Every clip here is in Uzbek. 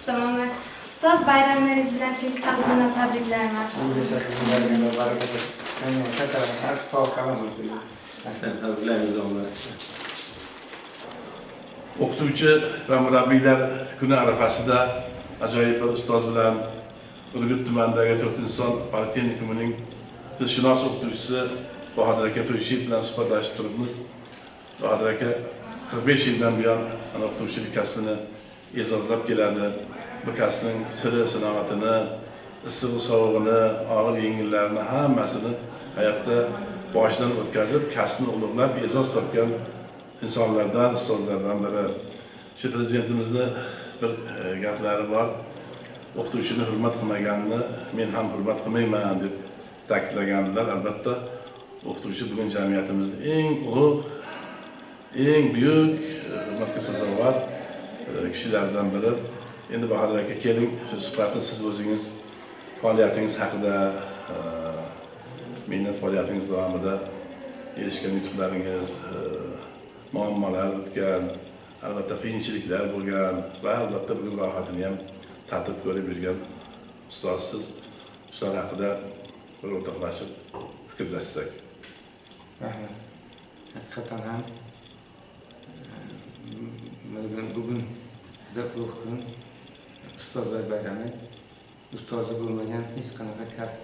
Salomlar. Ustoz bayramlaringiz bilan chin qalbimdan tabriklayman. O'qituvchi va murabbiylar kuni arafasida ajoyib bir ustoz bilan Urgut tumanidagi 4-son politexnikumining tilshunos o'qituvchisi Bahodir aka To'yshiyev bilan suhbatlashib turibmiz. Bahodir aka 45 yildan buyon o'qituvchilik kasbini e'zozlab keladi. Bu kasbning siri, sinoatini, issiq sovug'ini, og'ir yengillarni hammasini hayotda boshidan o'tkazib, kasbni ulug'lab e'zoz topgan insonlardan, ustozlardan biri. Shu prezidentimizni bir gaplari bor. O'qituvchini hurmat qilmaganni men ham hurmat qilmayman deb ta'kidlaganlar. Albatta, o'qituvchi bugun jamiyatimizning eng ulug', eng buyuk, hurmatga sazovor kishilardan biri. Endi Bahodir aka, keling, shu suhbatni siz o'zingiz faoliyatingiz haqida, mehnat faoliyatingiz davomida erishgan yutuqlaringiz, muammolar o'tgan, albatta qiyinchiliklar bo'lgan va albatta bugun rohatini ham tatib ko'rib yurgan ustozsiz. Shular haqida bir o'rtoqlashib fikrlashsak. Rahmat. Haqiqatan ham bugun ulug' kun, ustozlar bayrami. Ustozi bo'lmagan hech qanaqa kasb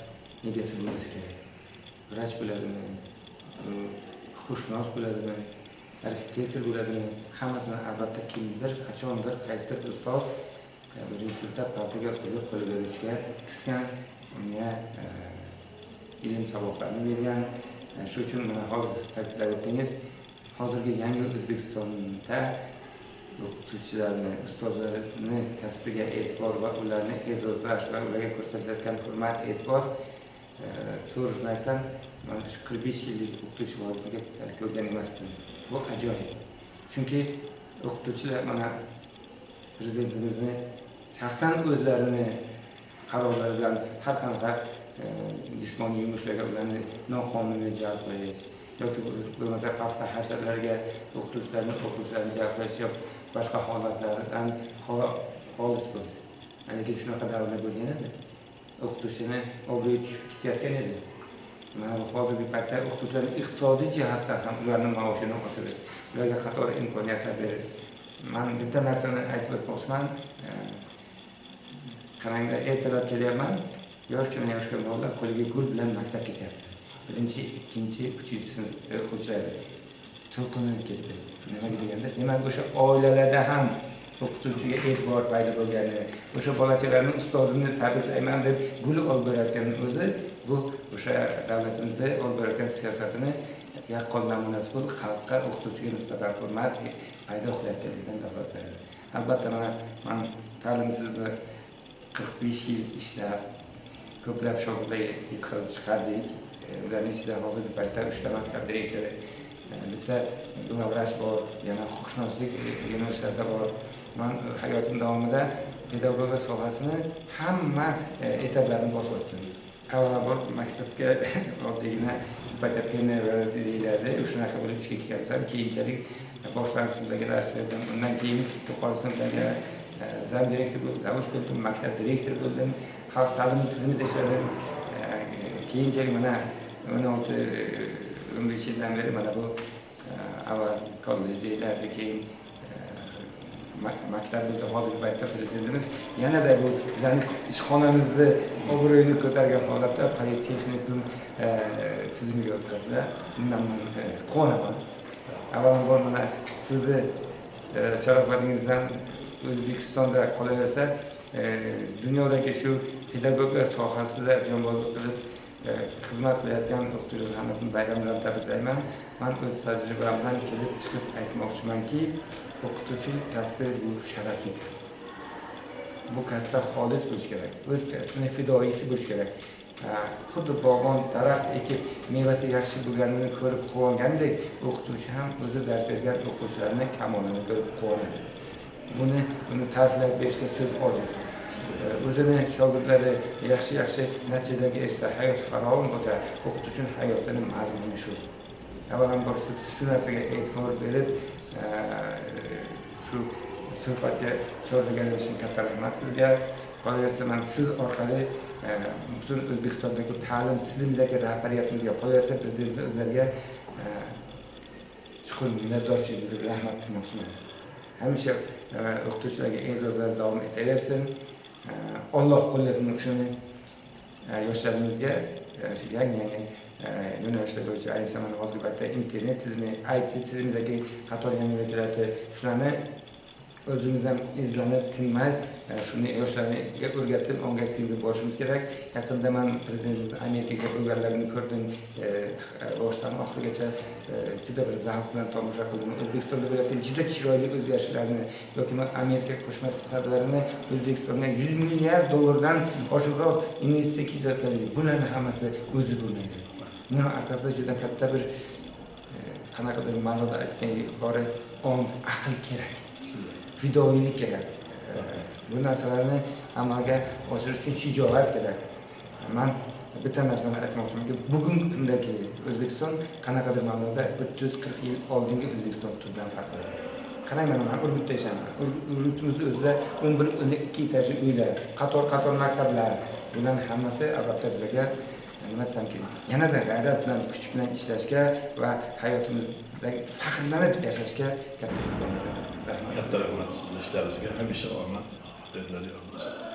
egasi bo'lmasa kerak. Vrach bo'ladimi, xushnos bo'ladimi, arxitektor bo'ladimi, hammasini albatta kimdir, qachondir qaysidir ustoz birinchi sinfda partiyaga o'tkazib qo'lga berishga tutgan, unga ilm saboqlarini bergan. Shu uchun mana hozir siz ta'kidlab o'tdingiz, hozirgi yangi O'zbekistonda o'qituvchilarni, ustozlarni kasbiga e'tibor va ularni e'zozlash va ularga ko'rsatilayotgan hurmat, e'tibor, to'g'risini aytsam, mana 45 yillik o'qituvchi faoliyatiga ko'rgan emasdim. Bu ajoyib. Chunki o'qituvchilar mana prezidentimizni shaxsan o'zlarini qarorlari bilan har qanaqa jismoniy yumushlarga ularni noqonuniy jalb qilish yoki bo'lmasa paxta hasharlariga o'qituvchilarni jalb qilish yoki boshqa holatlardan xolis bo'ldi. Lekin shunaqa davrlar bo'lgan edi. O'qituvchini obro'yi tushib ketayotgan edi. Mana bu hozirgi paytda o'qituvchilarning iqtisodiy jihatdan ham ularning maoshini oshirib, ularga qator imkoniyatlar berib. Men bitta narsani aytib o'tmoqchiman. Qaranglar, ertalab kelyapman, yoshgina bolalar qo'liga gul bilan maktabga ketyapti. Birinchi, ikkinchi, uchinchi sinf o'quvchilari to'lqinlanib ketdi. Nima deganda, demak o'sha oilalarda ham o'qituvchiga e'tibor paydo bo'lgani, o'sha bolachalarning ustozini tabriklayman deb gul olib berayotgani o'zi bu o'sha davlatimizda olib berayotgan siyosatini yaqqol namunasi bo'lib, xalqqa o'qituvchiga nisbatan hurmat paydo qilayotganligidan dalolat beradi. Albatta, men ta'lim tizimida 45 yil ishlab, ko'plab shogirdlarga yetkazib chiqardik. Ularning ichida hozirgi paytda 3 ta maktab direktori, bitta vrach bor, yana huquqshunoslik yo'nalishlarida bor. Men hayotim davomida pedagogika sohasini hamma etaplarni bosib o'tdim. Avvalambor maktabga oddiygina maktabga deyiladi, shunaqa bo'lib ishga kelganman. Keyinchalik boshlang'ich sinflarga dars berdim. Undan keyin yuqori sinflarga zam direktor bo'ldim, zavuch bo'ldim, maktab direktori bo'ldim, xalq ta'limi tizimida ishladim. Keyinchalik mana 16-15 yildan beri mana bu avval kollej deyiladi, keyin maktab bo'ldi. Hozirgi paytda prezidentimiz yanada bu bizning ishxonamizni obro'yini ko'targan holatda politexnikum tizimiga o'tkazdilar. Bundan quvonaman. Avvalambor mana sizni sharofatingiz bilan O'zbekistonda qolaversa, dunyodagi shu pedagogika sohasida jonbozlik qilib xizmat qilayotgan o'qituvchilar hammasini bayram bilan tabriklayman. Men o'z tajribamdan kelib chiqib aytmoqchimanki, o'qituvchilik kasbi bu sharafli kasb. Bu kasbda xolis bo'lish kerak, o'z kasbini fidoyisi bo'lish kerak. Xuddi bog'bon daraxt ekib mevasi yaxshi bo'lganini ko'rib quvongandek, o'qituvchi ham o'zi dars bergan o'quvchilarning kamolini ko'rib quvonadi. Buni ta'riflab berishga so'z ojiz. O'zini shogirdlari yaxshi natijalarga erishsa, hayot farovon bo'lsa, o'qituvchining hayotining mazmuni shu. Avvalambor siz shu narsaga e'tibor berib, shu suhbatga chorlaganingiz uchun katta rahmat sizga. Qolaversa, men siz orqali butun O'zbekistondagi ta'lim tizimidagi rahbariyatimizga, qolaversa prezidentimiz o'zlariga chuqur minnatdorchilik bildirib rahmat qilmoqchiman. Hamisha o'qituvchilarga e'zozlar davom etaversin. Alloh qo'llarini qilsin. Yoshlarimizga yangi yo'nalishlar bo'yicha, ayniqsa mana hozirgi paytda internet tizimi, IT tizimidagi qator yangiliklarni shularni o'zimiz ham izlanib, tinmay shuni yoshlarga o'rgatib, onga singdirib borishimiz kerak. Yaqinda men prezidentimiz Amerikaga bo'lganlarini ko'rdim. Boshdan oxirigacha juda bir zavq bilan tomosha qildim. O'zbekistonda bo'layotgan juda chiroyli o'zgarishlarni yoki Amerika Qo'shma Shtatlarini O'zbekistonga 100 milliard dollardan oshiqroq investitsiya kiritayotganligi, bularning hammasi o'zi bo'lmaydi. Buni arkasida juda katta bir qanaqadir ma'noda aytgan yuqori ong, aql kerak. Fidoyilik kerak. Bu narsalarni amalga oshirish uchun shijoat kerak. Men bitta narsani aytmoqchimanki, bugungi kundagi O'zbekiston qanaqadir ma'noda 30-40 yil oldingi O'zbekiston tubdan farqli. Qarang, men Urgutda yashayman. Urgutimizning o'zida 11-12 etajli uylar, qator maktablar, bularning hammasi albatta bizga nima desamki, yanada g'ayrat bilan, kuch bilan ishlashga va hayotimizda faxrlanib yashashga katta imkon beradi. Rahmat. Katta rahmat sizning ishlaringizga, hamisha omad, xayrlar yor bo'lsin.